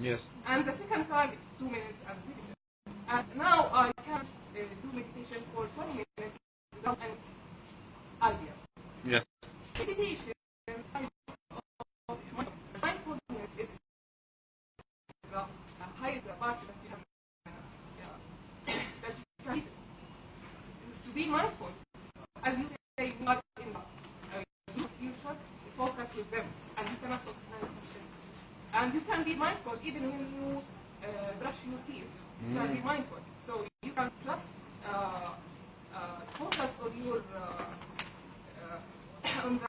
Yes. And the second time it's 2 minutes and 3 minutes. And now I can do meditation for 20 minutes without any ideas. Yes. Meditation, of mindfulness, it's the highest part that you have that you can eat. To be mindful, as you say, you are in you just focus with them, and you cannot focus on things. And you can be mindful even when you brush your teeth. You can be mindful, so you can just focus on your on the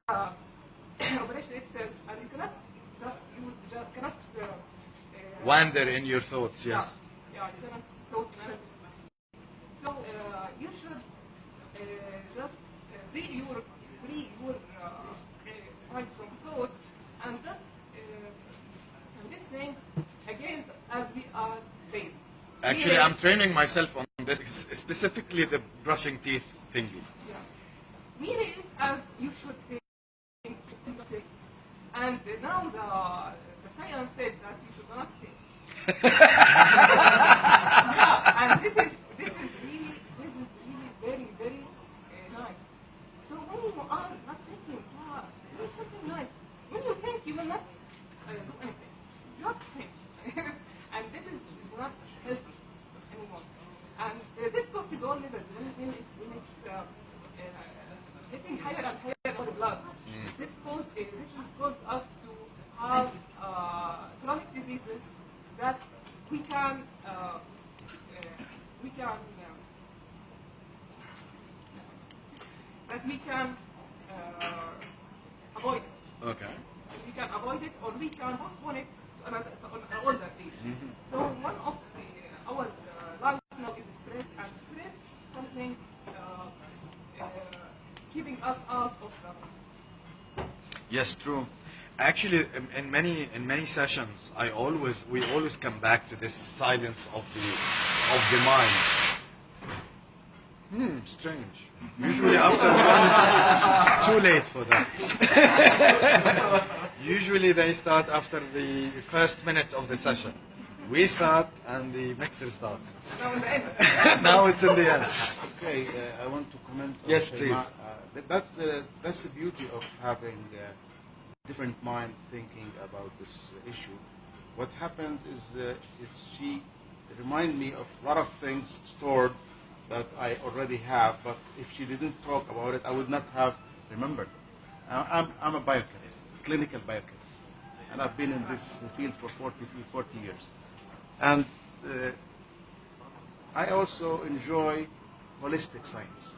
operation itself, and you cannot just cannot wander in your thoughts. Yes. Yeah, you cannot thought manage. So you should just free your mind from thoughts, and that's listening against as we are based. Actually, I'm training myself on this, specifically the brushing teeth thingy. Yeah. Meaning as you should think. And now the science said that you should not think. Yeah, and this is really very nice. So when you are not thinking, it is something nice. When you think, you will not do anything. Just think. And this is not healthy anymore. And this cortisol level, when it's getting higher and higher in the blood, this causes us to have chronic diseases that we can avoid it. Okay. We can avoid it, or we can postpone it to an older age. So one of our life now is stress, and stress something keeping us out of the. Yes, true. Actually, in many sessions, we always come back to this silence of the mind. Strange. Usually after too late for that. Usually they start after the first minute of the session. We start and the mixer starts. Now in the end. Now it's in the end. Okay, I want to comment. Yes, on please. That's the beauty of having different minds thinking about this issue. What happens is she reminds me of a lot of things stored that I already have, but if she didn't talk about it, I would not have remembered. I'm a biochemist, clinical biochemist, and I've been in this field for 40 years. And I also enjoy holistic science.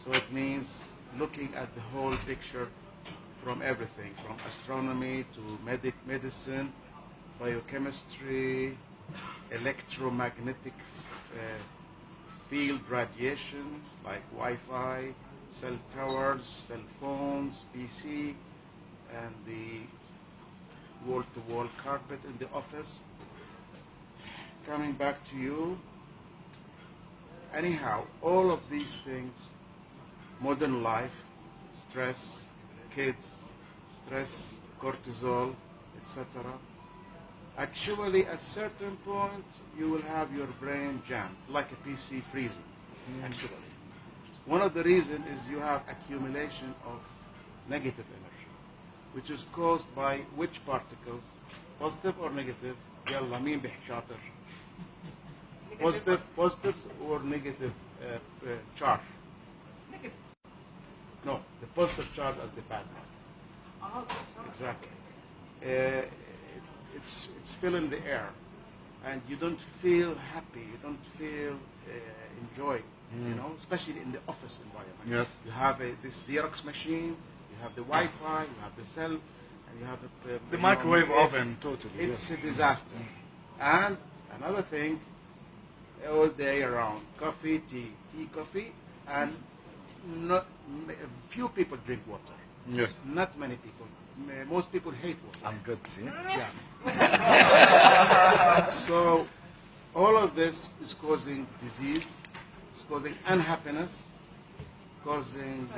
So it means looking at the whole picture from everything, from astronomy to medicine, biochemistry, electromagnetic field radiation like Wi-Fi, cell towers, cell phones, PC, and the wall-to-wall carpet in the office. Coming back to you, anyhow, all of these things, modern life, stress, kids, stress, cortisol, etc. Actually, at certain point, you will have your brain jammed, like a PC freezing, actually. One of the reasons is you have accumulation of negative energy, which is caused by which particles, positive or negative? يلا مين بيحكي شاطر؟ Positive or negative charge? Negative. No, the positive charge is the bad one. Exactly. It's filling the air, and you don't feel happy, you don't feel enjoy, you know, especially in the office environment. Yes. You have this Xerox machine, you have the Wi-Fi, you have the cell, and you have The microwave oven, totally. It's a disaster. And another thing, all day around, coffee, tea, coffee, and not few people drink water. Yes. Not many people. Most people hate water. I'm good, see? Yeah. So all of this is causing disease, it's causing unhappiness, causing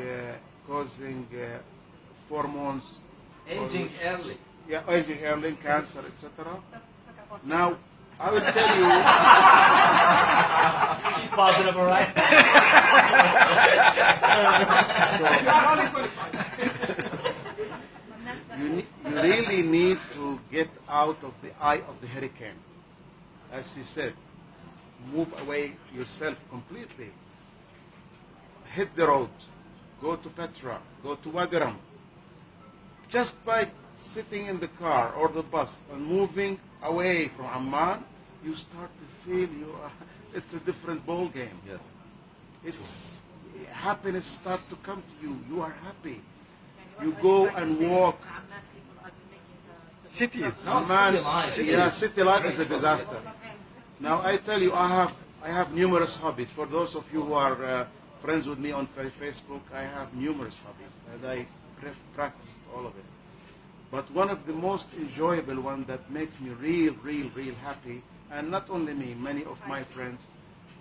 hormones. Aging early. Yeah, aging early, cancer, etc. Now, I will tell you, She's positive, all right? so You are only qualified. you really need to get out of the eye of the hurricane. As she said, move away yourself completely. Hit the road. Go to Petra. Go to Wadiram. Just by sitting in the car or the bus and moving away from Amman, you start to feel it's a different ball game. Yes. It's happiness start to come to you. You are happy. You go and walk. Cities. No, Amman, city life. yeah, city life is a disaster. Now I tell you, I have numerous hobbies. For those of you who are friends with me on Facebook, I have numerous hobbies, and I practice all of it. But one of the most enjoyable one that makes me real happy, and not only me, many of my friends,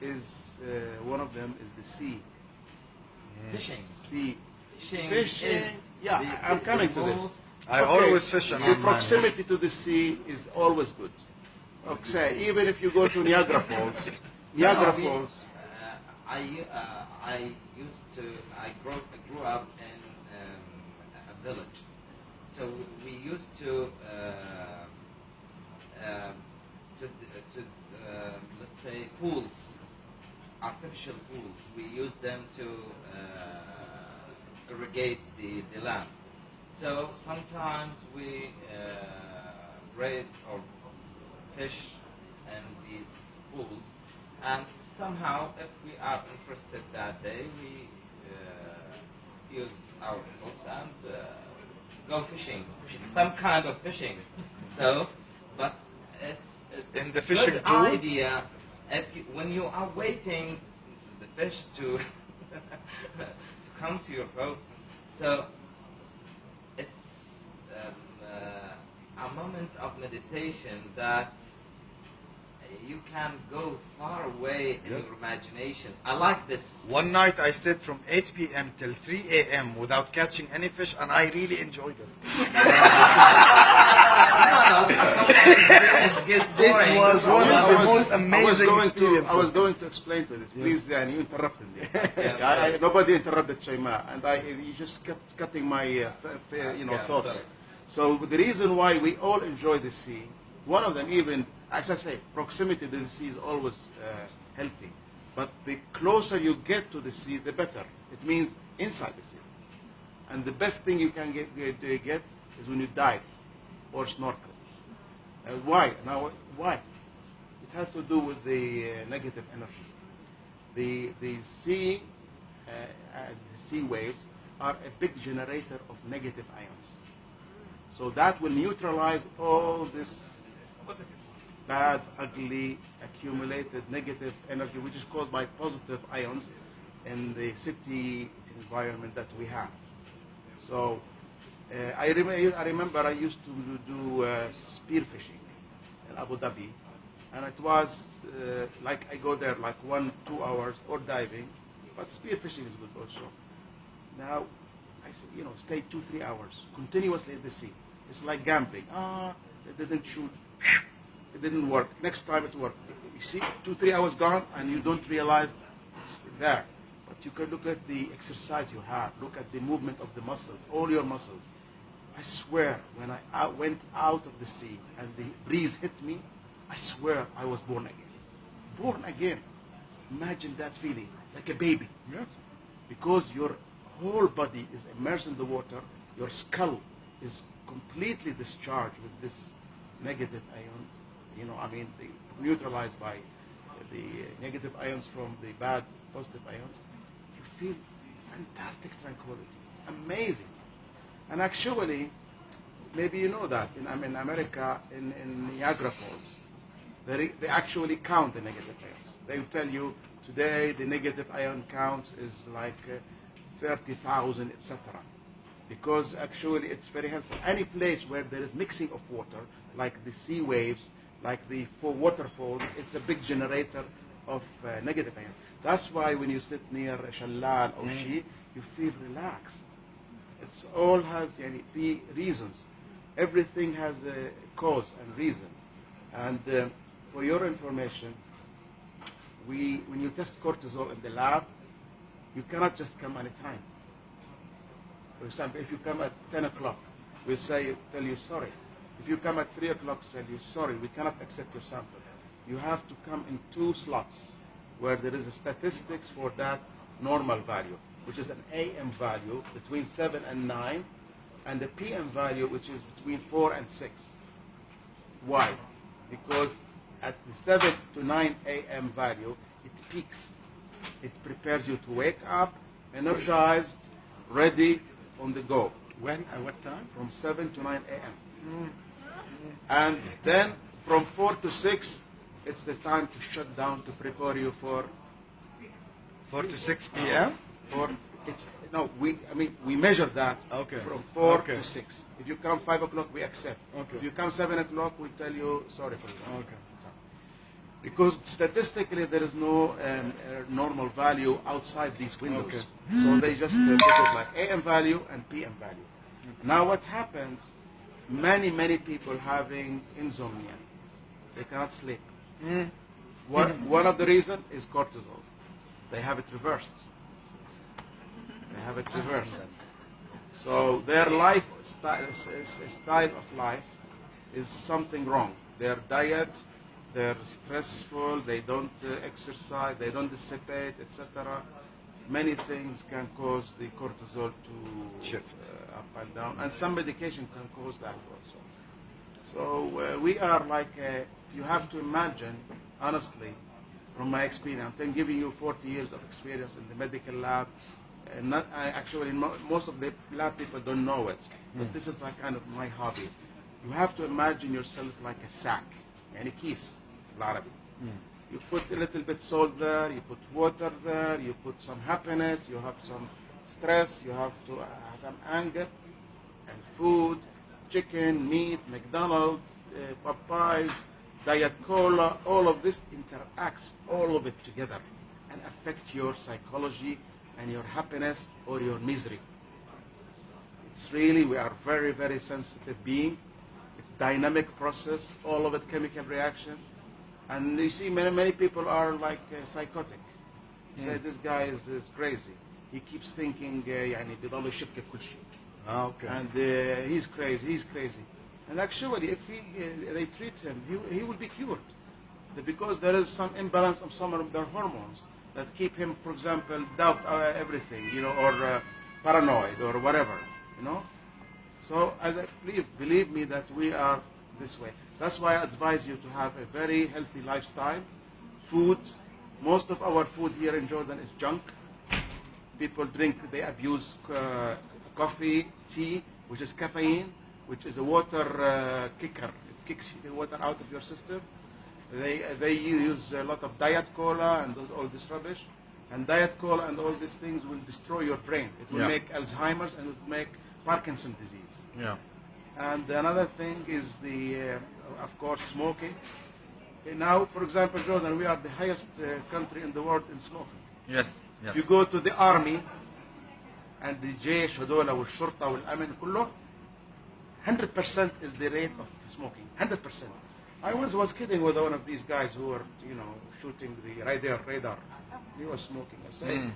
is one of them is the sea. Fishing. Sea. Fishing. Fishing. is Yeah, the- I'm the coming to this. most- I Okay. always fish in The Amman. proximity to the sea is always good. Okay, even if you go to Niagara Falls, Niagara No, Falls. I grew up in a village, so we used to let's say pools, artificial pools. We use them to irrigate the land. So sometimes we raise or fish in these pools, and somehow if we are interested that day, we use our boats and go fishing. Some kind of fishing. So, but it's In the a fishing good pool? idea if when you are waiting the fish to to come to your boat. So it's a moment of meditation that you can go far away in Yes. your imagination. I like this. One night I stayed from 8 p.m. till 3 a.m. without catching any fish, and I really enjoyed it. It was one of the most amazing experiences. I was going to explain to this. Please, you interrupted me. Nobody interrupted Shaima, and you just kept cutting my thoughts. sorry. So the reason why we all enjoy the sea, one of them even, as I say, proximity to the sea is always healthy. But the closer you get to the sea, the better. It means inside the sea. And the best thing you can get is when you dive or snorkel. Why? Now, why? It has to do with the negative energy. The sea waves are a big generator of negative ions. So that will neutralize all this bad, ugly, accumulated negative energy, which is caused by positive ions in the city environment that we have. So I remember I used to do spear fishing in Abu Dhabi, and it was like I go there like 1-2 hours, or diving, but spear fishing is good also. Now I stay 2-3 hours continuously in the sea. It's like gambling. It didn't shoot. It didn't work. Next time it worked. You see, 2-3 hours gone, and you don't realize it's there. But you can look at the exercise you have. Look at the movement of the muscles, all your muscles. I swear, when I went out of the sea and the breeze hit me, I swear I was born again. Born again. Imagine that feeling, like a baby. Yes. Because your whole body is immersed in the water, your skull is completely discharged with this negative ions. Neutralized by the negative ions from the bad positive ions. You feel fantastic tranquility, amazing. And actually, maybe you know that in America, in Niagara Falls, they actually count the negative ions. They will tell you today the negative ion counts is like 30,000, etc. Because actually it's very helpful. Any place where there is mixing of water, like the sea waves, like the waterfalls, it's a big generator of negative ion. That's why when you sit near Shalal or Shi, you feel relaxed. It's all has three reasons. Everything has a cause and reason. And for your information, when you test cortisol in the lab, you cannot just come anytime. For example, if you come at 10 o'clock, we'll tell you sorry. If you come at 3 o'clock, tell you sorry, we cannot accept your sample. You have to come in 2 slots where there is a statistics for that normal value, which is an AM value between 7 and 9, and the PM value, which is between 4 and 6. Why? Because at the 7 to 9 AM value, it peaks. It prepares you to wake up, energized, ready, on the go. When? At what time? From 7 to 9 AM. And then from 4 to 6, it's the time to shut down to prepare you for 4 to 6 p.m.? We measure that Okay. from 4 Okay. to 6. If you come 5 o'clock, we accept. Okay. If you come 7 o'clock, we tell you sorry for that. Okay. Because statistically, there is no normal value outside these windows. Okay. So they just put it like AM value and PM value. Now what happens, many people having insomnia. They cannot sleep. One of the reasons is cortisol. They have it reversed. So their style of life is something wrong. Their diet, they're stressful, they don't exercise, they don't dissipate, etc. Many things can cause the cortisol to Shift. Up and down, and some medication can cause that also. So we are like, you have to imagine, honestly, from my experience, I'm giving you 40 years of experience in the medical lab. Most of the lab people don't know it, but this is like kind of my hobby. You have to imagine yourself like a sack, and a keys, بالعربي. You put a little bit salt there, you put water there, you put some happiness, you have some stress, you have to have some anger, and food, chicken, meat, McDonald's, Popeyes, Diet Cola, all of this interacts, all of it together, and affects your psychology and your happiness or your misery. It's really, we are very sensitive being. It's dynamic process, all of it chemical reaction. And you see many people are like psychotic. You say this guy is crazy. He keeps thinking يعني بيضل يشك كل شيء. Okay. And he's crazy. And actually, if they treat him, he will be cured. Because there is some imbalance of some of their hormones that keep him, for example, doubt everything, or paranoid or whatever, So as I believe me that we are this way. That's why I advise you to have a very healthy lifestyle. Food, most of our food here in Jordan is junk. People they abuse coffee, tea, which is caffeine, which is a water kicker. It kicks the water out of your system. They use a lot of Diet Cola and all this rubbish. And Diet Cola and all these things will destroy your brain. It will make Alzheimer's and it will make Parkinson's disease. Yeah. And another thing is of course, smoking. Now, for example, Jordan, we are the highest country in the world in smoking. Yes. If you go to the army and the جيش هذول والشرطة والأمن كله, 100% is the rate of smoking. 100%. I once was kidding with one of these guys who were, shooting the radar. He was smoking. I say,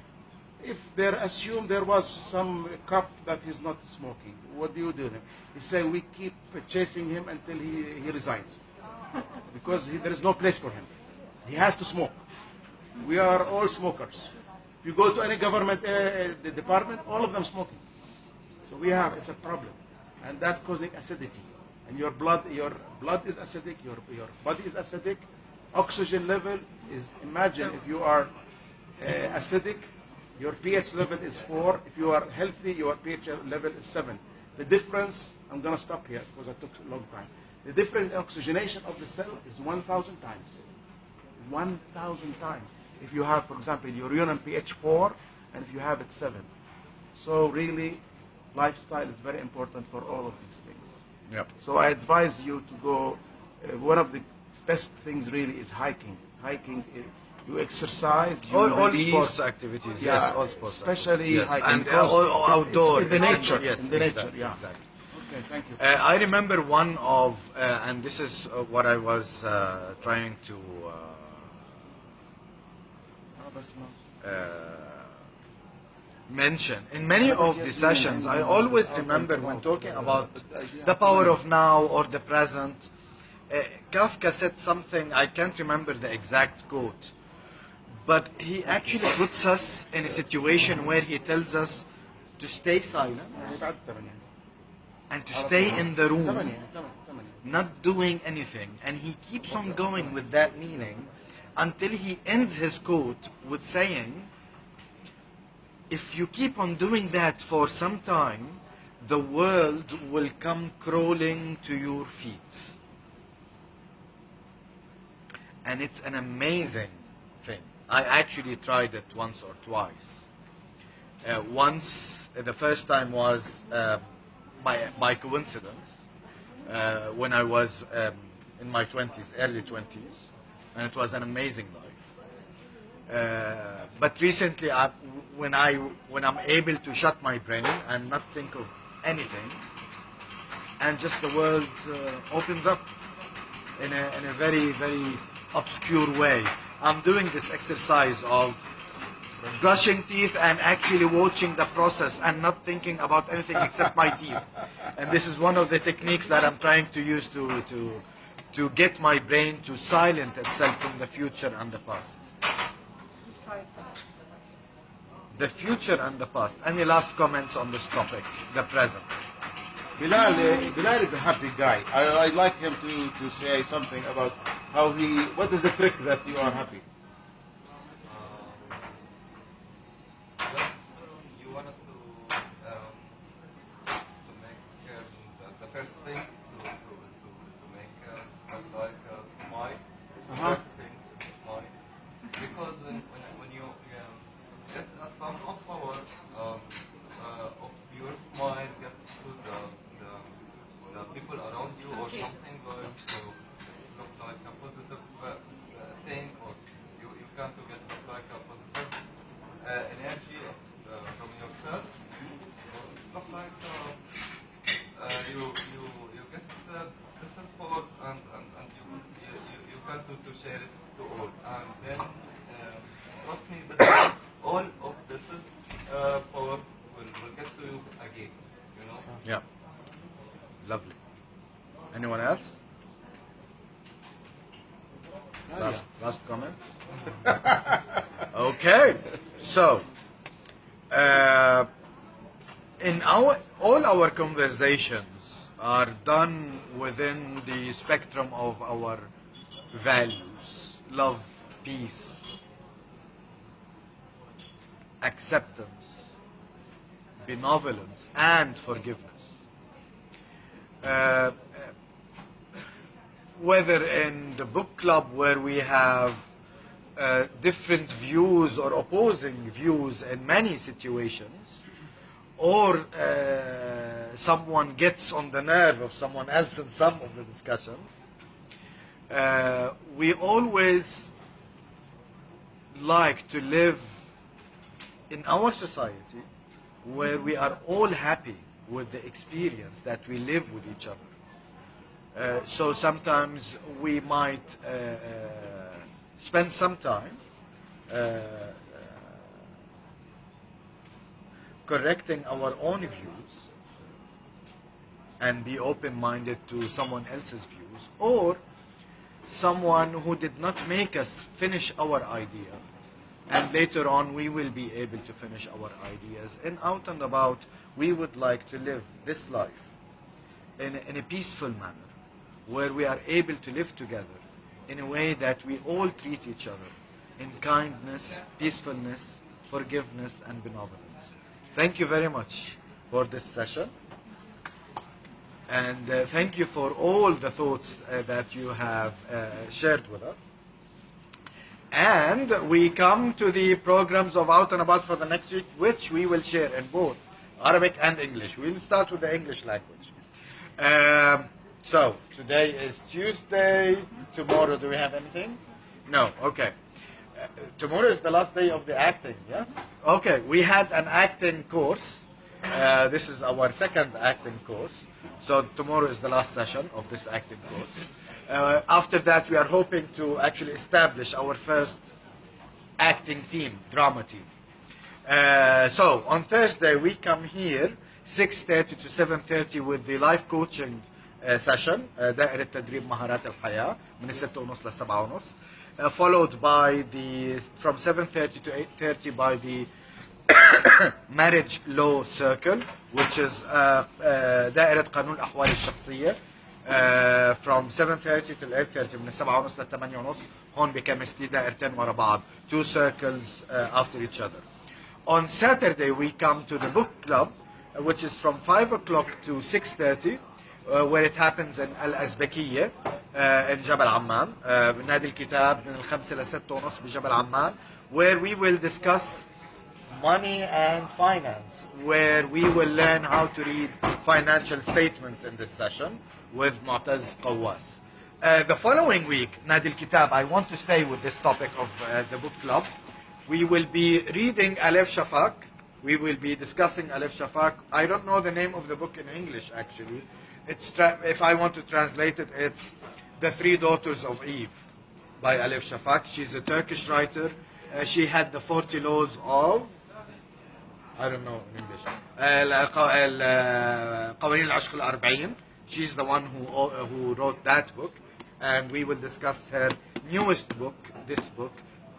if they assume there was some cop that is not smoking, what do you do then? He said, we keep chasing him until he resigns. Because there is no place for him. He has to smoke. We are all smokers. If you go to any government the department, all of them smoking. So it's a problem. And that causing acidity. And your blood is acidic, your body is acidic. Oxygen level is, imagine if you are acidic, your pH level is 4. If you are healthy, your pH level is 7. The difference, I'm going to stop here because it took a long time. The different oxygenation of the cell is 1,000 times. 1,000 times. If you have, for example, your urine pH 4, and if you have it 7. So really, lifestyle is very important for all of these things. Yep. So I advise you to go, one of the best things really is hiking. Hiking, you exercise, you All release, sports activities, yes, all sports especially activities. Yes. hiking. And because all outdoor. it's in the nature, Yes, in the nature, exactly, yeah. Exactly. Okay, thank you. I remember one of, and this is what I was trying to mention. In many of the sessions, I always remember when talking about the power of now or the present, Kafka said something, I can't remember the exact quote, but he actually puts us in a situation where he tells us to stay silent بعد 8 and to stay in the room, 8 not doing anything. And he keeps on going with that meaning until he ends his quote with saying, if you keep on doing that for some time, the world will come crawling to your feet. And it's an amazing thing. I actually tried it once or twice. Once, the first time was by coincidence, when I was in my 20s, early 20s, and it was an amazing life. But recently, when I'm able to shut my brain and not think of anything, and just the world opens up in a very, very obscure way. I'm doing this exercise of brushing teeth and actually watching the process and not thinking about anything except my teeth. And this is one of the techniques that I'm trying to use to get my brain to silent itself from the future and the past. Try to. The future and the past. Any last comments on this topic, the present? Bilal is a happy guy. I'd like him to say something about how what is the trick that you are happy? You wanted to make the first thing to make like a smile. First thing, smile. Because when you get some of power of your smile get to the people around you or something goes, so it's not like a positive thing, or you can't get like a positive energy from yourself. So it's not like you get this is powers and you can to share it to all, and then trust me, all of this is powers will get to you again, you know. Yeah. Lovely. Anyone else? Last comments? Okay. So, in all our conversations are done within the spectrum of our values: love, peace, acceptance, benevolence, and forgiveness. Whether in the book club where we have different views or opposing views in many situations, or someone gets on the nerve of someone else in some of the discussions, we always like to live in our society where we are all happy with the experience that we live with each other. So sometimes we might spend some time correcting our own views and be open-minded to someone else's views, or someone who did not make us finish our idea, and later on we will be able to finish our ideas. And Out and About, we would like to live this life in a peaceful manner, where we are able to live together in a way that we all treat each other in kindness, peacefulness, forgiveness, and benevolence. Thank you very much for this session. And thank you for all the thoughts that you have shared with us. And we come to the programs of Out and About for the next week, which we will share in both Arabic and English. We'll start with the English language. So, today is Tuesday. Tomorrow, do we have anything? No, okay. Tomorrow is the last day of the acting, yes? Okay, we had an acting course This is our second acting course. So tomorrow is the last session of this acting course. After that, we are hoping to actually establish our first acting team, drama team. So on Thursday we come here 6:30 to 7:30 with the life coaching session, دائرة تدريب مهارات الحياة من 6:30 ل 7:30, followed by the from 7:30 to 8:30 by the marriage law circle, which is دائرة قانون الأحوال الشخصية, from 7:30 till 8:30 من 7:30 ل 8:30. هون بكيمستري دائرتين ورا بعض, 2 circles after each other. On Saturday we come to the book club, which is from 5 o'clock to 6:30, where it happens in الأزبكية in جبل عمان, بنادي الكتاب من 5 ل 6:30 بجبل عمان, where we will discuss money and finance, where we will learn how to read financial statements in this session with Mu'taz Qawwas. The following week, Nadi al-Kitab, I want to stay with this topic of the book club. We will be reading Aleph Shafak. We will be discussing Aleph Shafak. I don't know the name of the book in English, actually. It's if I want to translate it, it's The Three Daughters of Eve by Aleph Shafak. She's a Turkish writer. She had the 40 laws of, I don't know in English, قوانين العشق الأربعين. She's the one who wrote that book, and we will discuss her newest book, this book,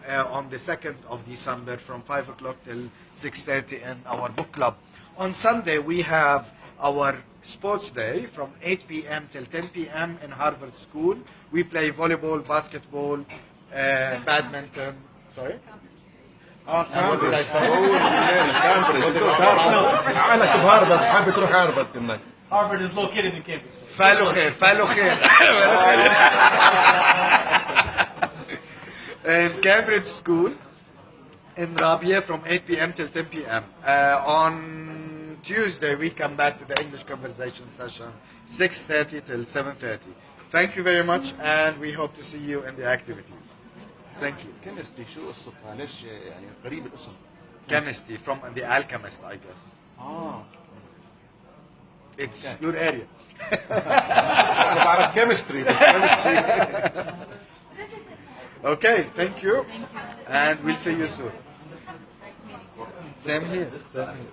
on the 2nd of December from 5 o'clock till 6:30 in our book club. On Sunday we have our sports day from 8 p.m. till 10 p.m. in Harvard School. We play volleyball, basketball, badminton. Sorry? كامبريدج كامبريدج عقلك بهارفرد حابب تروح هارفرد كمان. Harvard is located in Cambridge. فالو خير فالو خير. In Cambridge School in Rabia from 8 p.m. till 10 p.m. On Tuesday we come back to the English conversation session 6:30 till 7:30. Thank you very much, and we hope to see you in the activities. Thank you. كيمستري شو قصتها؟ ليش يعني قريب الاسم؟ Chemistry from the alchemist, I guess. It's your area. أنا بعرف كيمستري بس كيمستري. Okay, thank you. And we'll see you soon. Same here. Same here.